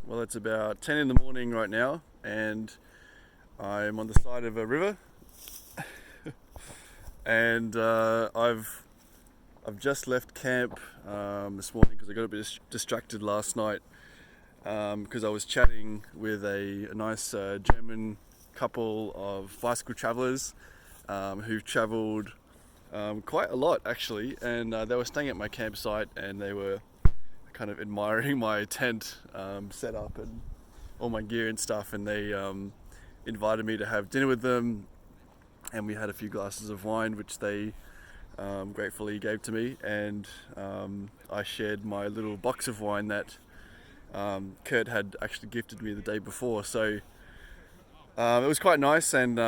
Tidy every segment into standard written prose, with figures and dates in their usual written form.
Well, it's about 10 in the morning right now, and I'm on the side of a river, and I've just left camp this morning because I got a bit distracted last night because I was chatting with a nice German couple of bicycle travelers who've travelled quite a lot actually, and they were staying at my campsite, and they were kind of admiring my tent setup and all my gear and stuff, and they invited me to have dinner with them, and we had a few glasses of wine which they gratefully gave to me, and I shared my little box of wine that Kurt had actually gifted me the day before, so it was quite nice, and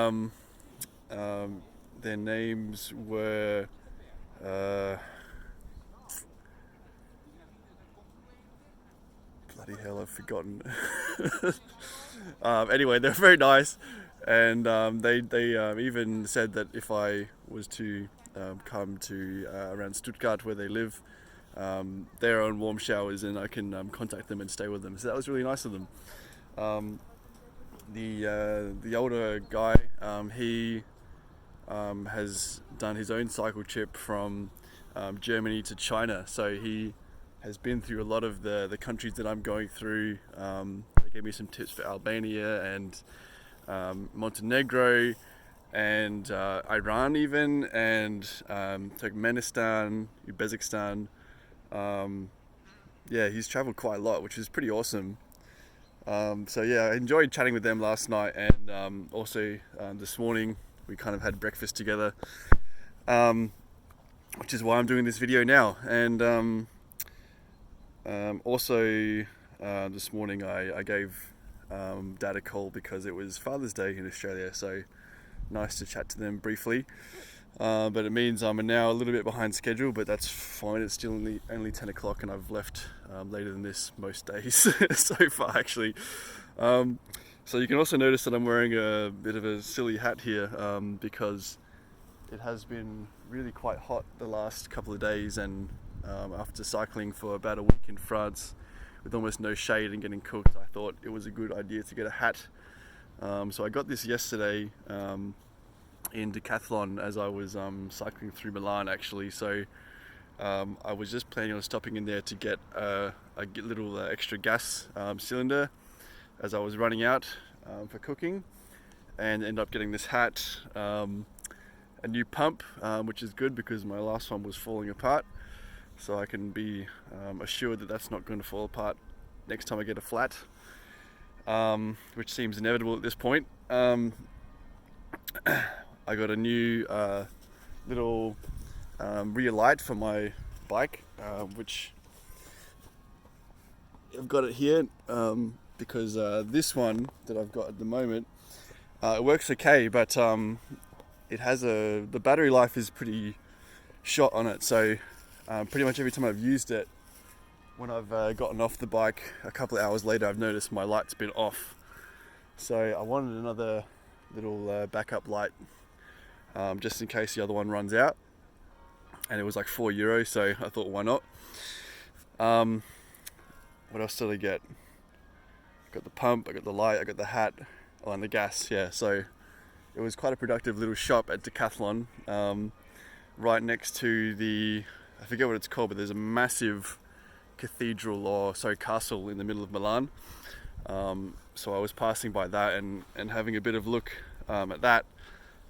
their names were bloody hell, I've forgotten. Anyway, they're very nice, and they even said that if I was to come to around Stuttgart where they live, their own warm showers, and I can contact them and stay with them. So that was really nice of them. The older guy, he has done his own cycle trip from Germany to China, so he has been through a lot of the countries that I'm going through. They gave me some tips for Albania and Montenegro and Iran even, and Turkmenistan, Uzbekistan. Yeah, he's traveled quite a lot, which is pretty awesome. So yeah, I enjoyed chatting with them last night, and also this morning we kind of had breakfast together, which is why I'm doing this video now. And also this morning I gave Dad a call because it was Father's Day in Australia, so nice to chat to them briefly. But it means I'm now a little bit behind schedule, but that's fine. It's still only 10 o'clock, and I've left later than this most days so far actually. So you can also notice that I'm wearing a bit of a silly hat here because it has been really quite hot the last couple of days, and after cycling for about a week in France with almost no shade and getting cooked, I thought it was a good idea to get a hat. So I got this yesterday in Decathlon as I was cycling through Milan actually, so I was just planning on stopping in there to get a little extra gas cylinder as I was running out for cooking, and end up getting this hat, a new pump, which is good because my last one was falling apart, so I can be assured that that's not going to fall apart next time I get a flat, which seems inevitable at this point. I got a new little rear light for my bike, which I've got it here because this one that I've got at the moment, it works okay, but it has the battery life is pretty short on it, so pretty much every time I've used it, when I've gotten off the bike a couple of hours later, I've noticed my light's been off. So I wanted another little backup light just in case the other one runs out, and it was like €4, so I thought, why not? What else did I get? I got the pump, I got the light, I got the hat, and the gas. Yeah, so it was quite a productive little shop at Decathlon, right next to the, I forget what it's called, but there's a massive castle in the middle of Milan. So I was passing by that and having a bit of look at that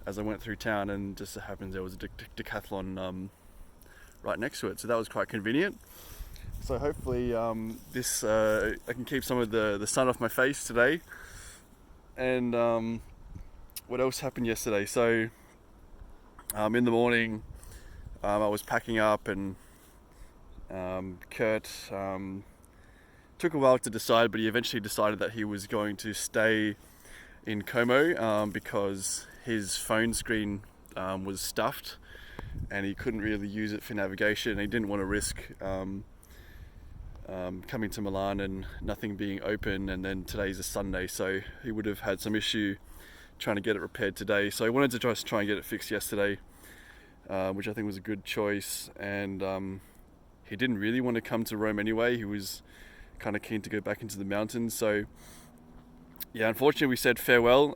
as I went through town, and just so happens there was a Decathlon right next to it, so that was quite convenient. So hopefully this I can keep some of the sun off my face today. And what else happened yesterday? So in the morning I was packing up, and Kurt took a while to decide, but he eventually decided that he was going to stay in Como because his phone screen was stuffed and he couldn't really use it for navigation. He didn't want to risk coming to Milan and nothing being open, and then today's a Sunday, so he would have had some issue trying to get it repaired today. So I wanted to try and get it fixed yesterday, which I think was a good choice. And he didn't really want to come to Rome anyway. He was kind of keen to go back into the mountains. So yeah, unfortunately we said farewell,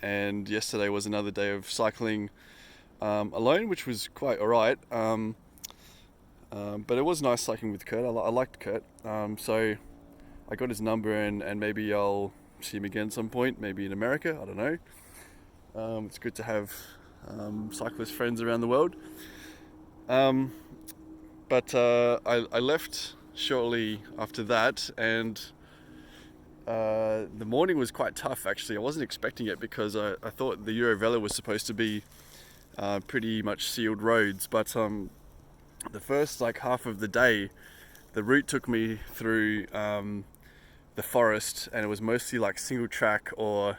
and yesterday was another day of cycling alone, which was quite alright. But it was nice cycling with Kurt. I liked Kurt. So I got his number, and maybe I'll see him again at some point, maybe in America, I don't know. It's good to have cyclist friends around the world. But I left shortly after that, and the morning was quite tough actually. I wasn't expecting it because I thought the Eurovelo was supposed to be pretty much sealed roads, but the first half of the day, the route took me through the forest, and it was mostly single track or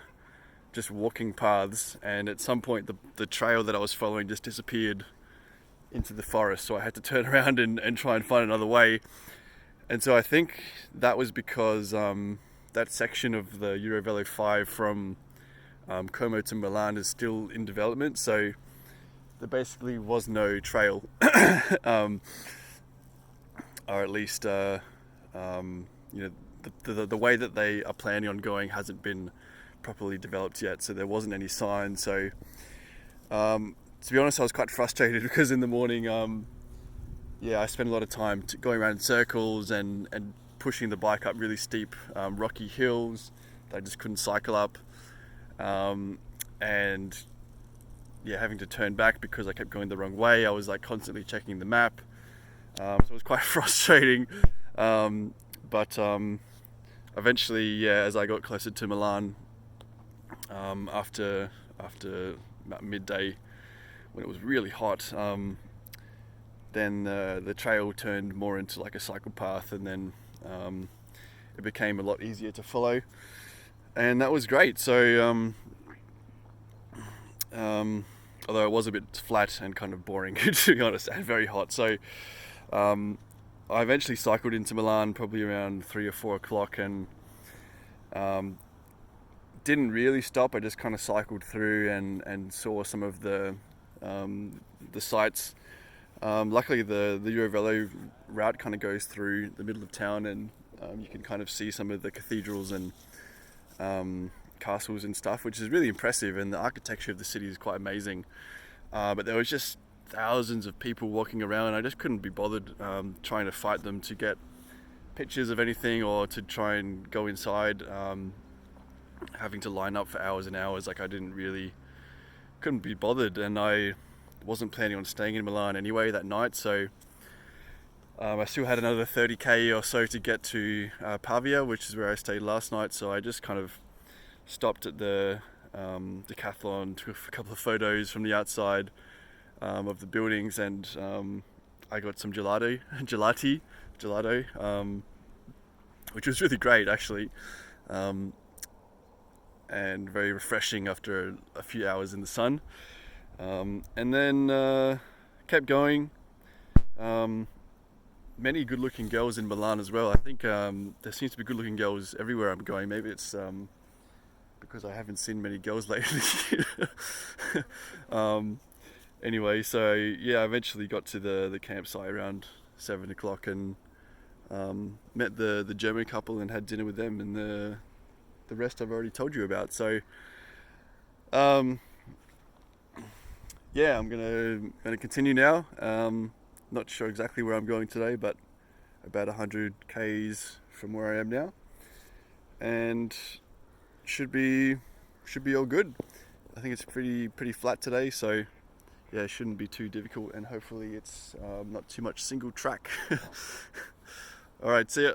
just walking paths, and at some point the trail that I was following just disappeared into the forest, so I had to turn around and try and find another way. And so I think that was because that section of the Eurovelo 5 from Como to Milan is still in development, so there basically was no trail, or at least the way that they are planning on going hasn't been properly developed yet, so there wasn't any sign. So to be honest, I was quite frustrated because in the morning I spent a lot of time going around in circles and pushing the bike up really steep rocky hills that I just couldn't cycle up, and having to turn back because I kept going the wrong way. I was constantly checking the map, so it was quite frustrating. But eventually, as I got closer to Milan, after about midday, when it was really hot, then the trail turned more into a cycle path, and then it became a lot easier to follow, and that was great. So although it was a bit flat and kind of boring, to be honest, and very hot. So I eventually cycled into Milan probably around 3 or 4 o'clock, and didn't really stop. I just kind of cycled through and saw some of the sights. Luckily the Eurovelo route kind of goes through the middle of town, and you can kind of see some of the cathedrals and castles and stuff, which is really impressive, and the architecture of the city is quite amazing. But there was just thousands of people walking around. I just couldn't be bothered trying to fight them to get pictures of anything, or to try and go inside, having to line up for hours and hours. I couldn't be bothered, and I wasn't planning on staying in Milan anyway that night, so I still had another 30k or so to get to Pavia, which is where I stayed last night. So I just kind of stopped at the Decathlon, took a couple of photos from the outside of the buildings, and I got some gelato, which was really great actually, and very refreshing after a few hours in the sun. And then kept going. Many good-looking girls in Milan as well. I think there seems to be good-looking girls everywhere I'm going. Maybe it's because I haven't seen many girls lately. Anyway, so I eventually got to the campsite around 7 o'clock, and met the German couple and had dinner with them, and the rest I've already told you about. So I'm gonna continue now. Not sure exactly where I'm going today, but about 100 k's from where I am now, and should be all good. I think it's pretty flat today, so it shouldn't be too difficult, and hopefully it's not too much single track. All right, see ya.